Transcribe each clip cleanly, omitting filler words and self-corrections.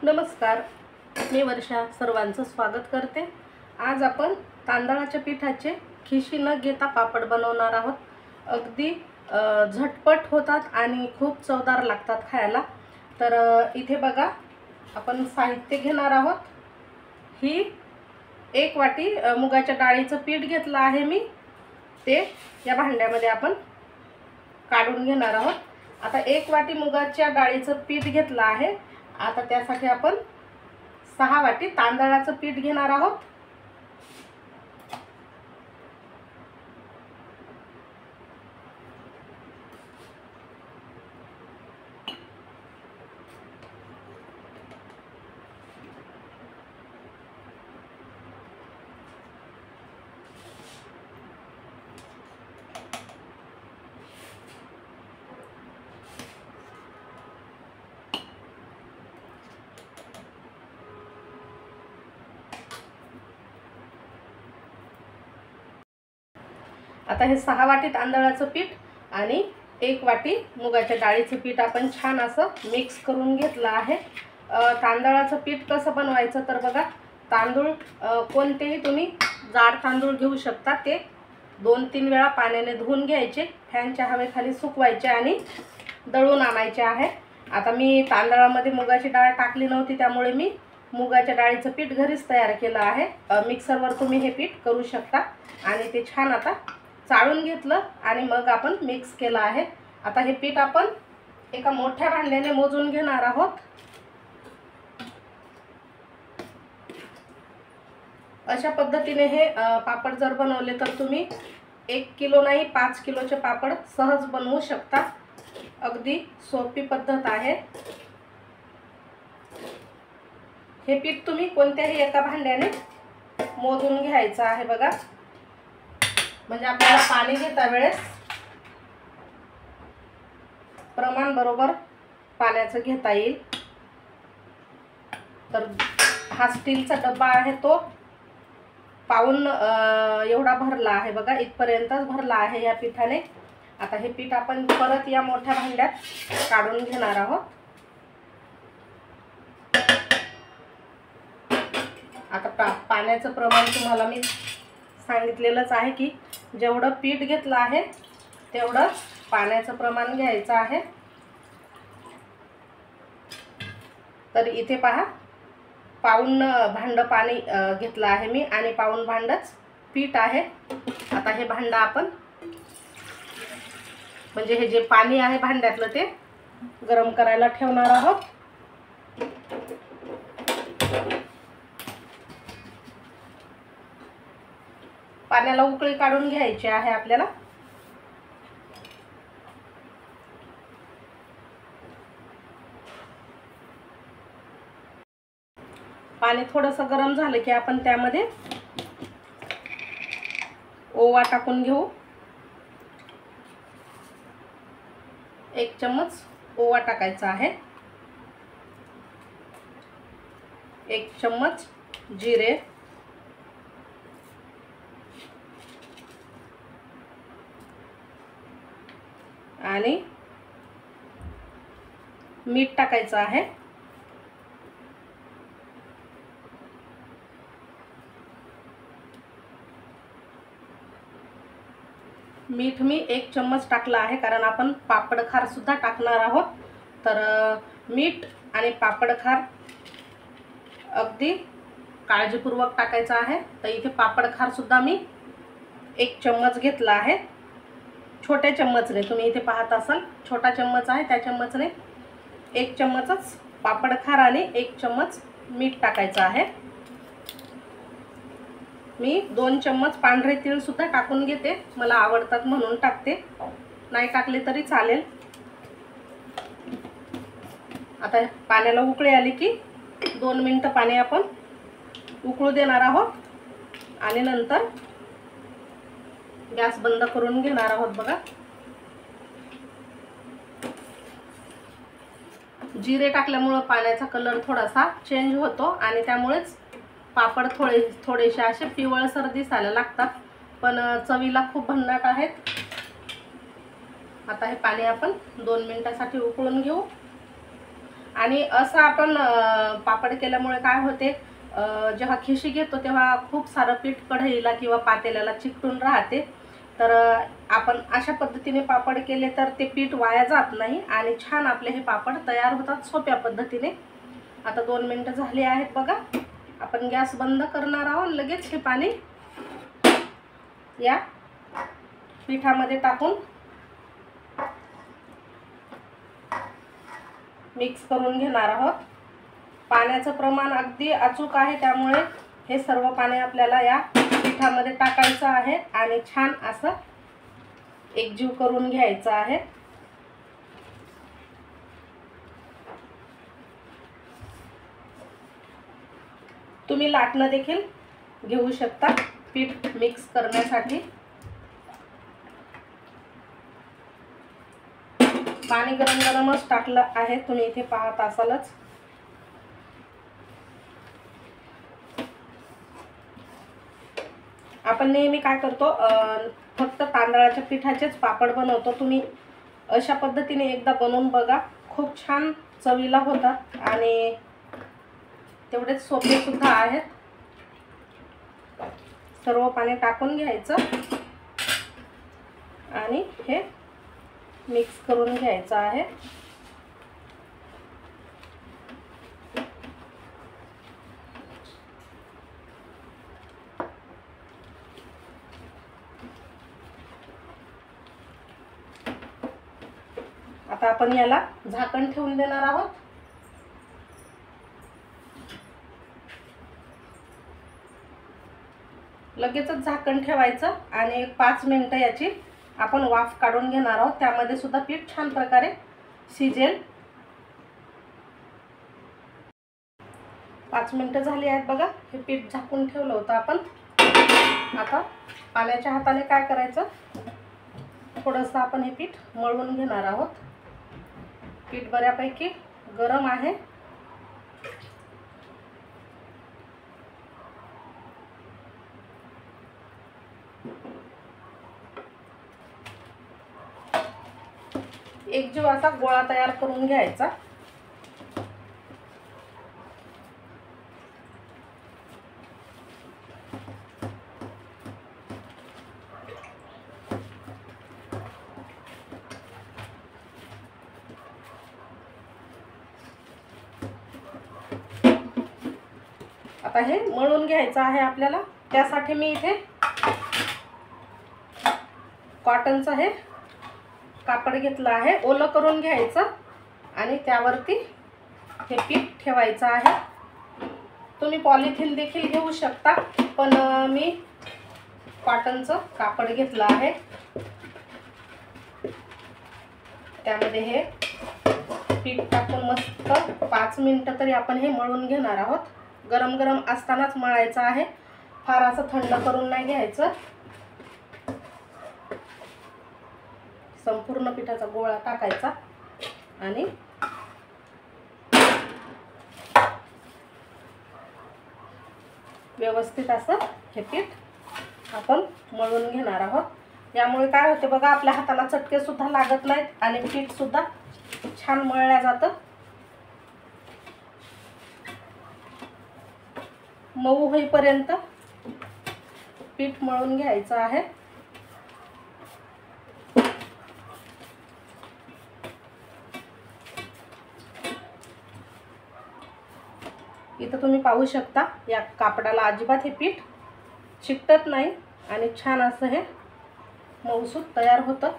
नमस्कार, मी वर्षा सर्वांचं स्वागत करते। आज आपण तांदळाच्या पिठाचे खिशी न घेता पापड बनवणार आहोत। अगदी झटपट होतात आणि खूप चवदार लागतात खायला। तर इथे बघा, आपण साहित्य घेणार आहोत। ही एक वाटी मुगाच्या डाळीचं पीठ घेतलं आहे मी, ते या भांड्यामध्ये आपण काढून घेणार आहोत। आता एक वाटी मुगाच्या डाळीचं पीठ घेतलं आहे। आता त्यासाठी आपण 6 वाटी तांदळाचं पीठ घेणार आहोत। आता हे 6 वाटी तांदळाचं पीठ आणि 1 वाटी मुगाच्या डाळीचं पीठ आपण छान असं मिक्स करून घेतलं आहे। तांदळाचं पीठ कसं बनवायचं तर बघा, तांदूळ कोणतेही तुम्ही जाड तांदूळ घेऊ शकता। ते 2-3 वेळा पाण्याने धुवून घ्यायचे, फॅनच्या हवेखाली सुकवायचे आणि दळून आणायचे आहे। आता मी तांदळामध्ये मुगाची डाळ टाकली नव्हती, त्यामुळे मी मुगाच्या डाळीचं पीठ घरीच तयार केलं आहे। मिक्सरवर तुम्ही हे पीठ करू शकता। आणि ते छान आता चाळून घेतलं आणि मग आपण मिक्स केलं आहे। आता हे पीठ आपण एका मोठ्या भांड्याने मोजून घेणार आहोत। अशा पद्धतीने हे पापड जर बनवले तर तुम्ही 1 किलो नाही 5 किलोचे पापड सहज बनवू शकता। अगदी सोपी पद्धत आहे। हे पीठ तुम्ही कोणत्याही एका भांड्याने मोजून घ्यायचं आहे बघा, म्हणजे आपल्याला पाणी घेता वेळेस प्रमाण बरोबर पाण्याचं घेता येईल। तर हा स्टीलचा डब्बा आहे, तो पाऊण एवढा भरला आहे बघा, इथपर्यंतच भरला आहे या पिठाने। आता हे पीठ आपण परत या मोठ्या भांड्यात काढून घेणार आहोत। आता पाण्याचं प्रमाण तुम्हाला मी सांगितलेलंच आहे की जेवढं पीठ घेतलं आहे तेवढं पाण्याचं प्रमाण घ्यायचं आहे। तर इथे पहा, पाऊण भांड पाणी घेतलं आहे मी आणि पाऊण भांडच पीठ आहे। आता हे भांड आपण, म्हणजे हे जे पाणी आहे भांड्यातलं, ते गरम करायला ठेवणार आहोत। पाण्याला उकळी काढून घ्यायची आहे आपल्याला। पाणी थोडंसं गरम झालं की आपण त्यामध्ये ओवा टाकून घेऊ। 1 चम्मच ओवा टाकायचा आहे। 1 चम्मच जिरे, आणि मीठ टाकायचं आहे। मीठ मी 1 चम्मच टाकला आहे, कारण आपण पापड खार सुद्धा टाकणार आहोत। तर मीठ आणि पापड खार अगदी काळजीपूर्वक टाकायचं आहे। तर इथे पापड खार सुद्धा मी 1 चम्मच घेतला आहे, छोट्या चम्मचने। तुम्ही इथे पाहत असाल छोटा चम्मच आहे, त्या चम्मचने 1 चम्मचच पापड खार आणि 1 चम्मच मीठ टाकायचं आहे। मी 2 चम्मच पांढरे तीळ सुद्धा टाकून घेते, मला आवडतात म्हणून टाकते, नाही टाकले तरी चालेल। आता पाण्याला उकळी आली की 2 मिनिटं पाणी आपण उकळू देणार आहोत आणि नंतर गॅस बंद करून घेणार आहोत बघा। जिरे टाकल्यामुळे पाण्याचा कलर थोडासा चेंज होतो आणि त्यामुळेच पापड थोडेसे असे पिवळसर दिसायला लागतात, पण चवीला खूप भन्नाट आहेत। आता हे पाणी आपण 2 मिनिटांसाठी उकळून घेऊ। आणि असं आपण पापड केल्यामुळे काय होते, जेव्हा खिशी घेतो तेव्हा खूप सारं पीठ कढईला किंवा पातेल्याला चिकटून राहते. तर आपण अशा पद्धतीने पापड केले तर ते पीठ वाया जात नाही आणि छान आपले हे पापड तयार होतात सोप्या पद्धतीने. आता 2 मिनिटं झाली आहेत बघा. आपण गॅस बंद करणार आहोत. लगेच हे पाणी या पिठामध्ये टाकून मिक्स करून घेणार आहोत. पाण्याचं प्रमाण अगदी अचूक आहे, त्यामुळे हे सर्व पाणी आपल्याला या पिठामध्ये टाकायचं आहे आणि छान असं एकजीव करून घ्यायचं आहे. तुम्ही लाटणं देखील घेऊ शकता पीठ मिक्स करण्यासाठी. पाणी गरम गरमच टाकलं आहे, तुम्ही इथे पाहत असालच. आपण नेहमी काय करतो, फक्त तांदळाच्या पिठाचेच पापड बनवतो. तुम्ही अशा पद्धतीने एकदा बनवून बघा, खूप छान चवीला होतात आणि तेवढेच सोपे सुद्धा आहेत. सर्व पाणी टाकून घ्यायचं आणि हे मिक्स करून घ्यायचं आहे. आता आपण याला झाकण ठेवून देणार आहोत. लगेचच झाकण ठेवायचं आणि 5 मिनिटं याची आपण वाफ काढून घेणार आहोत. त्यामध्ये सुद्धा पीठ छान प्रकारे शिजेल. 5 मिनिटं झाली आहेत बघा. हे पीठ झाकून ठेवलं होतं आपण. आता पाण्याच्या हाताने काय करायचं, थोडंसं आपण हे पीठ मळून घेणार आहोत. पीठ बऱ्यापैकी गरम आहे. एकजीव असा गोळा तयार करून घ्यायचा. आता हे मळून घ्यायचं आहे आपल्याला. त्यासाठी मी इथे कॉटनचं हे कापड घेतलं आहे. ओलं करून घ्यायचं आणि त्यावरती हे पीठ ठेवायचं आहे. तुम्ही पॉलिथिन देखील घेऊ शकता, पण मी कॉटनचं कापड घेतलं आहे. त्यामध्ये हे पीठ टाकून मस्त 5 मिनिटं तरी आपण हे मळून घेणार आहोत. गरम गरम असतानाच मळायचं आहे, फार असं थंड करून नाही घ्यायचं. संपूर्ण पिठाचा गोळा टाकायचा आणि व्यवस्थित असं हे पीठ आपण मळून घेणार आहोत. यामुळे काय होते बघा, आपल्या हाताला चटके सुद्धा लागत नाहीत आणि पीठ सुद्धा छान मळलं जातं. मऊ होईपर्यंत पीठ मळून घ्यायचं आहे. इथं तुम्ही पाहू शकता, या कापडाला अजिबात हे पीठ चिकटत नाही आणि छान असं हे मऊसूत तयार होतं.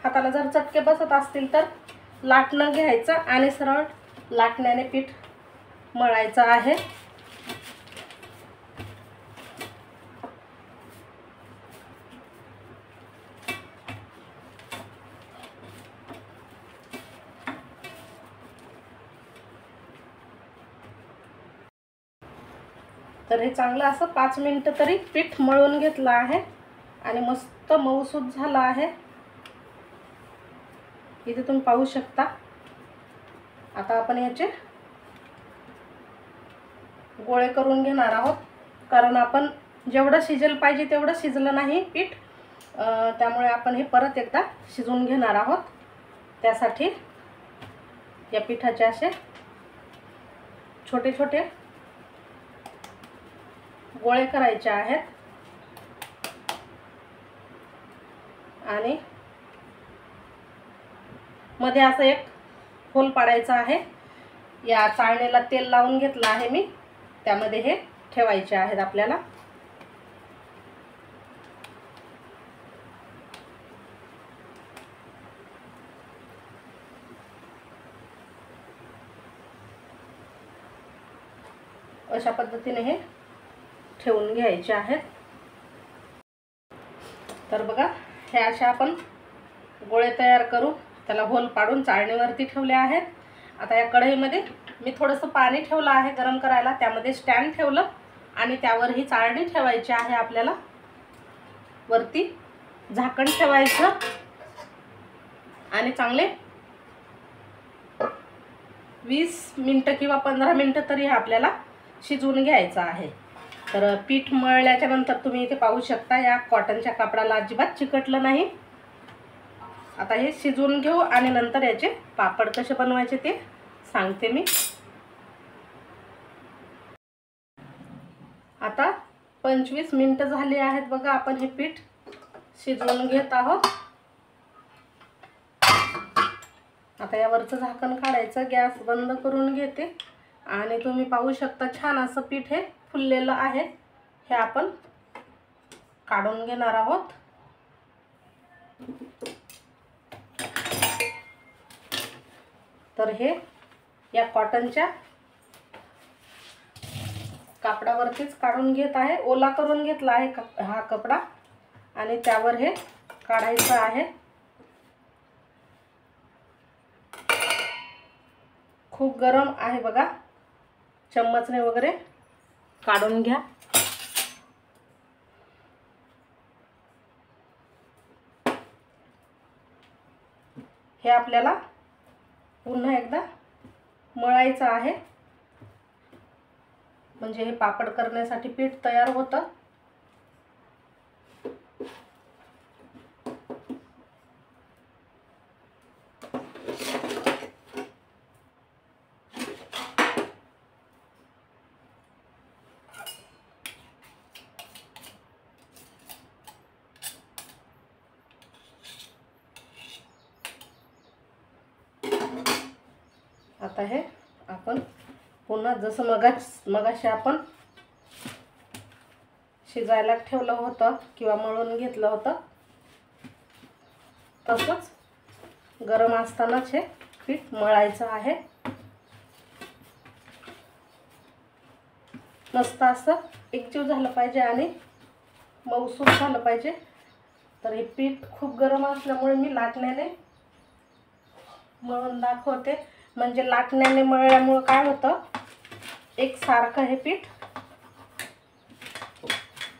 हाताला जर चटके बसत असतील तर लाटणं घ्यायचं आणि सरळ लाटण्याने पीठ मळायचं आहे. तर हे चांगलं असं 5 मिनिटं तरी पीठ मळून घेतलं आहे आणि मस्त मऊसूत झालं आहे. इथे तुम्ही पाहू शकता. आता आपण याचे गोळे करून घेणार आहोत, कारण आपण जेवढं शिजेल पाहिजे तेवढं शिजलं नाही पीठ. त्यामुळे आपण हे परत एकदा शिजवून घेणार आहोत। त्यासाठी या पिठाचे असे छोटे छोटे गोळे करायचे आहेत आणि मध्ये असं एक होल पाडायचा आहे। या चाळणीला तेल लावून घेतलं आहे मी, त्यामध्ये हे ठेवायचे आहेत आपल्याला। अशा पद्धतीने हे ठेवून घ्यायचे आहेत। तर बघा, हे असे आपण गोळे तयार करू त्याला होल पाडून चाळणीवरती ठेवले आहेत। आता या कढईमध्ये मी थोडंसं पाणी ठेवलं आहे गरम करायला, त्यामध्ये स्टँड ठेवलं आणि त्यावर ही चाळणी ठेवायची आहे आपल्याला। वरती झाकण ठेवायचं आणि चांगले 20 मिनिटं किंवा 15 मिनिटं तरी आपल्याला शिजवून घ्यायचं आहे। तर पीठ मळल्याच्या नंतर तुम्ही इथे पाहू शकता या कॉटनच्या कापडाला अजिबात चिकटलं नाही। आता हे शिजवून घेऊ आणि नंतर याचे पापड कसे बनवायचे ते सांगते मी। आता 25 मिनिटं झाली आहेत बघा, आपण हे पीठ शिजवून घेत आहोत। आता यावरचं झाकण काढायचं, गॅस बंद करून घेते आणि तुम्ही पाहू शकता छान असं पीठ हे फुललेलं आहे। हे आपण काढून घेणार आहोत। तर हे या कॉटनच्या कापडावरतीच काढून घेत आहे। ओला करून घेतला आहे हा कपडा आणि त्यावर हे काढायचं आहे। खूप गरम आहे बघा, चम्मचने वगैरे काढून घ्या। हे आपल्याला पुन्हा एकदा मळायचं आहे, म्हणजे हे पापड करण्यासाठी पीठ तयार होतं। आता हे आपण पुन्हा जसं मगाशी आपण शिजायला ठेवलं होतं किंवा मळून घेतलं होतं तसंच गरम असतानाच हे पीठ मळायचं आहे। मस्त असं एकजीव झालं पाहिजे आणि मऊसूत झालं पाहिजे। तर हे पीठ खूप गरम असल्यामुळे मी लाटण्याने मळून दाखवते, म्हणजे लाटण्याने मळल्यामुळे काय होतं, एक सारखं हे पीठ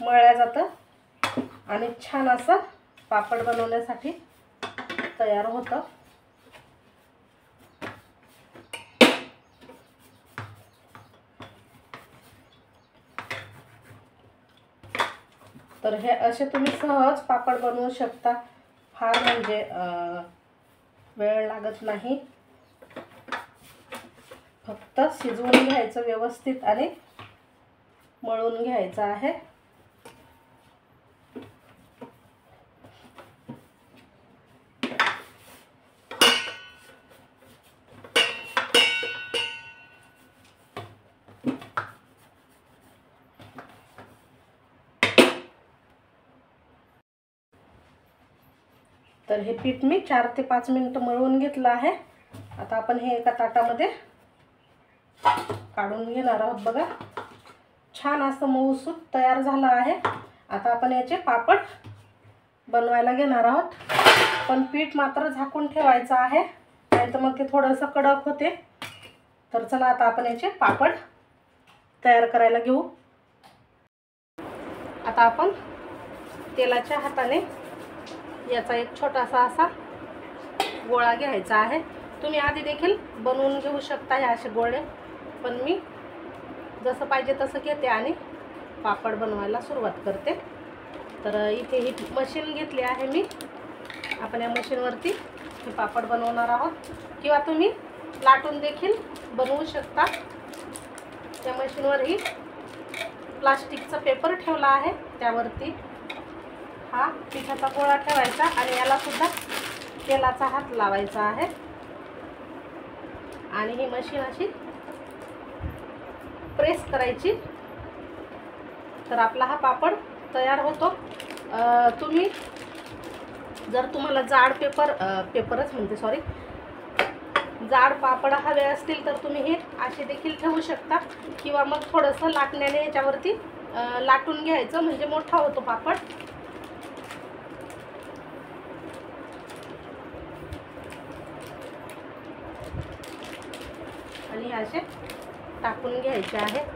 मळलं जातं आणि छान असं पापड बनवण्यासाठी तयार होतं। तर हे असे तुम्ही सहज पापड बनवू शकता, फार म्हणजे वेळ लागत नाही। फक्त शिजवून घ्यायचं व्यवस्थित आणि मळून घ्यायचं आहे। तर हे पीठ मी 4 ते 5 मिनिटं मळून घेतलं आहे। आता आपण हे एका ताटामध्ये काढून घेणार आहोत। बघा, छान असं मऊसूत तयार झालं आहे। आता आपण याचे पापड बनवायला घेणार आहोत, पण पीठ मात्र झाकून ठेवायचं आहे, नाही तर मग ते थोडंसं कडक होते। तर चला आता आपण याचे पापड तयार करायला घेऊ। आता आपण तेलाच्या हाताने याचा एक छोटासा असा गोळा घ्यायचा आहे। तुम्ही आधी देखील बनवून घेऊ शकता हे असे गोळे, पण मी जसं पाहिजे तसं घेते आणि पापड बनवायला सुरुवात करते। तर इथे ही मशीन घेतली आहे मी. आपण या मशीनवरती हे पापड बनवणार आहोत, किंवा तुम्ही लाटून देखील बनवू शकता. त्या मशीनवरही प्लास्टिकचा पेपर ठेवला आहे, त्यावरती हा पिठाचा गोळा ठेवायचा आणि याला सुद्धा तेलाचा हात लावायचा आहे आणि ही मशीन अशी प्रेस करायची. तर आपला हा पापड तयार होतो. तुम्ही जर तुम्हाला जाड जाड पापड हवे असतील तर तुम्ही हे असे देखील ठेवू शकता, किंवा मग थोडंसं लाटण्याने याच्यावरती लाटून घ्यायचं, म्हणजे मोठा होतो पापड. आणि असे टाकून घ्यायचे आहे.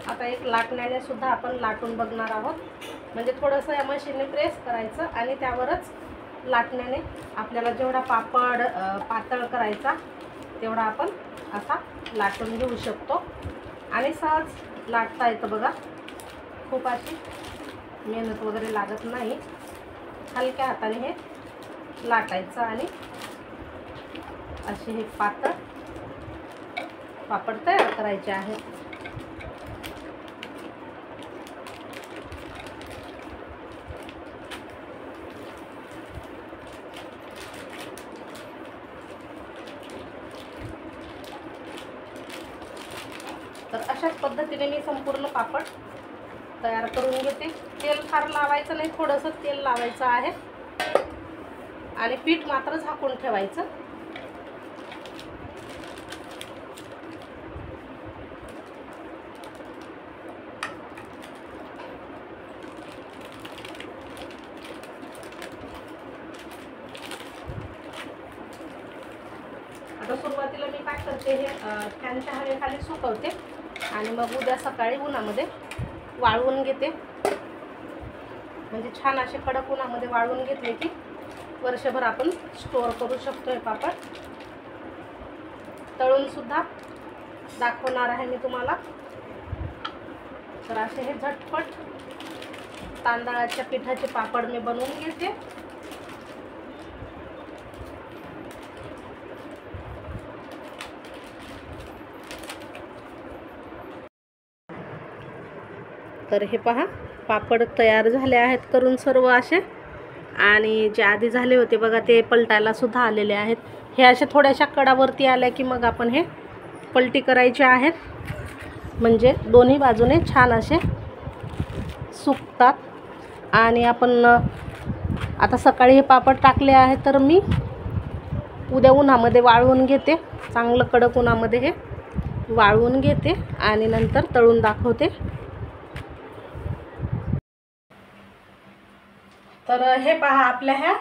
आता एक लाटण्याने सुद्धा आपण लाटून बघणार आहोत, म्हणजे थोडंसं या मशीनने प्रेस करायचं आणि त्यावरच लाटण्याने आपल्याला जेवढा पापड पातळ करायचा तेवढा आपण असा लाटून घेऊ शकतो. आणि सहज लाटता येतं बघा, खूप अशी मेहनत वगैरे लागत नाही. हलक्या हाताने हे लाटायचं आणि असे हे पातळ पापड तयार करायचे आहेत. तर अशाच पद्धतीने मी संपूर्ण पापड तयार करून घेते. तेल फार लावायचं नाही, थोडंसं तेल लावायचं आहे आणि पीठ मात्र झाकून ठेवायचं. आता सुरुवातीला मी काय करते, हे फॅनच्या हवेखाली सुकवते आणि मग उद्या सकाळी उन्हामध्ये वाळवून घेते. म्हणजे छान असे कडक उन्हामध्ये वाळवून घेतले की वर्षभर आपण स्टोअर करू शकतो. हे पापड तळून सुद्धा दाखवणार आहे मी तुम्हाला. तर असे हे झटपट तांदळाच्या पिठाचे पापड मी बनवून घेते. तर हे पहा, पापड तयार झाले आहेत करून सर्व असे. आणि जे आधी झाले होते बघा, ते पलटायला सुद्धा आलेले आहेत. हे असे थोड्याशा कडावरती आल्या की मग आपण हे पलटी करायचे आहेत, म्हणजे दोन्ही बाजूने छान असे सुकतात. आणि आपण आता सकाळी हे पापड टाकले आहे, तर मी उद्या उन्हामध्ये वाळवून घेते. चांगलं कडक उन्हामध्ये हे वाळवून घेते आणि नंतर तळून दाखवते. तर हे पहा, आपल्या ह्या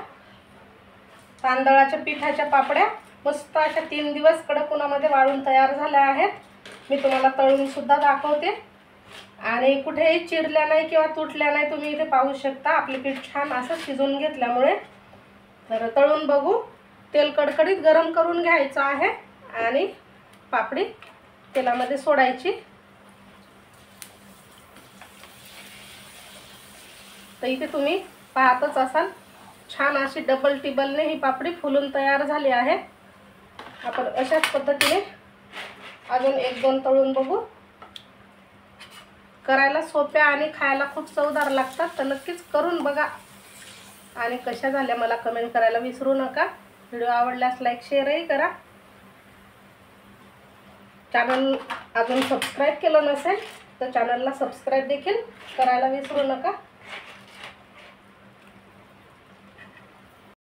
तांदळाच्या पिठाच्या पापड्या मस्त अशा 3 दिवस कडक उन्हामध्ये वाळून तयार झाल्या आहेत. मी तुम्हाला तळून सुद्धा दाखवते. आणि कुठेही चिरल्या नाही किंवा तुटल्या नाही, तुम्ही इथे पाहू शकता. आपले पीठ छान असं शिजवून घेतल्यामुळे. तर तळून बघू. तेल कडकडीत गरम करून घ्यायचं आहे आणि पापडी तेलामध्ये सोडायची. तर इथे तुम्ही पाहतच असाल, छान अशी डबल टिबलने ही पापडी फुलून तयार झाली आहे. आपण अशाच पद्धतीने अजून 1-2 तळून बघू. करायला सोप्या आणि खायला खूप चवदार लागतात. तर नक्कीच करून बघा आणि कशा झाल्या मला कमेंट करायला विसरू नका. व्हिडिओ आवडल्यास लाईक शेअरही करा. चॅनल अजून सबस्क्राईब केलं नसेल तर चॅनलला सबस्क्राईब देखील करायला विसरू नका.